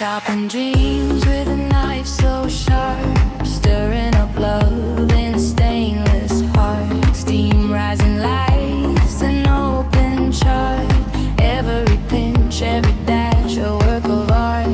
Chopping dreams with a knife so sharp, stirring up love in a stainless heart. Steam rising, life's an open chart. Every pinch, every dash, a work of art.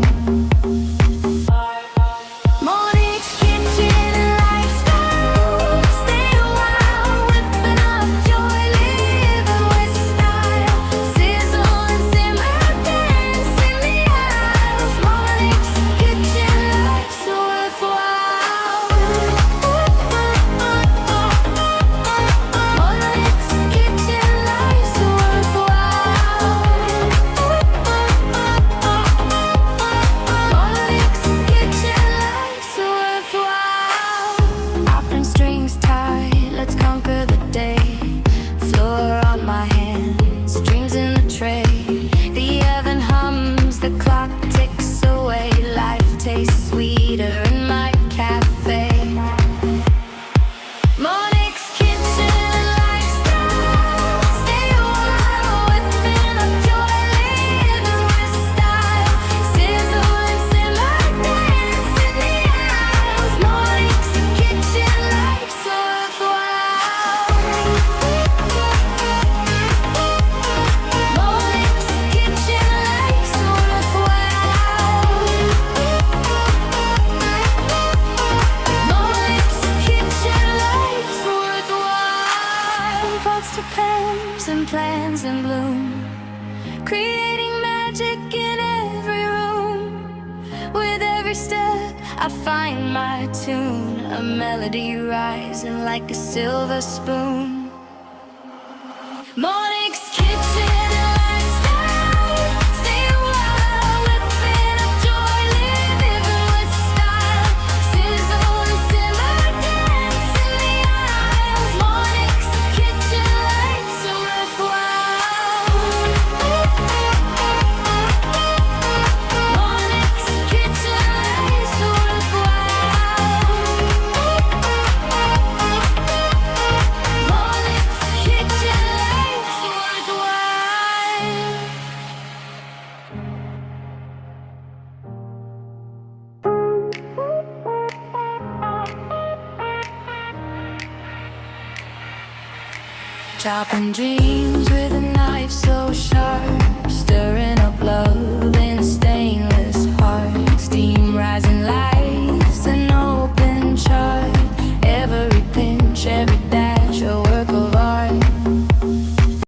MonixKitchen lifestyle. Stay a while, whipping up joy, living with style. Sizzle and simmer, dance in the aisles. MonixKitchen, life's so worthwhile. MonixKitchen, life's so worthwhile. MonixKitchen, life's so worthwhile. Apron strings tight, let's conquer the day. Floor on my hands, dreams in the tray. The oven hums, the clock ticks away. Life tastes sweeter in my cafe. MonixKitchen lifestyle. Stay a while, whipping up joy, living with style. Sizzle and simmer, dance in the aisles. MonixKitchen, life's so worthwhile. MonixKitchen, life's so worthwhile. MonixKitchen, life's worthwhile. From pots to pans and plans in bloom, creating magic in every room. With every step I find my tune, a melody rising like a silver spoon. MonixKitchen lifestyle. Stay a while, whipping up joy, living with style. Sizzle and simmer, dance in the aisles. MonixKitchen, life's so worthwhile. MonixKitchen, life's so worthwhile. MonixKitchen, life's worthwhile. Chopping dreams with a knife so sharp, stirring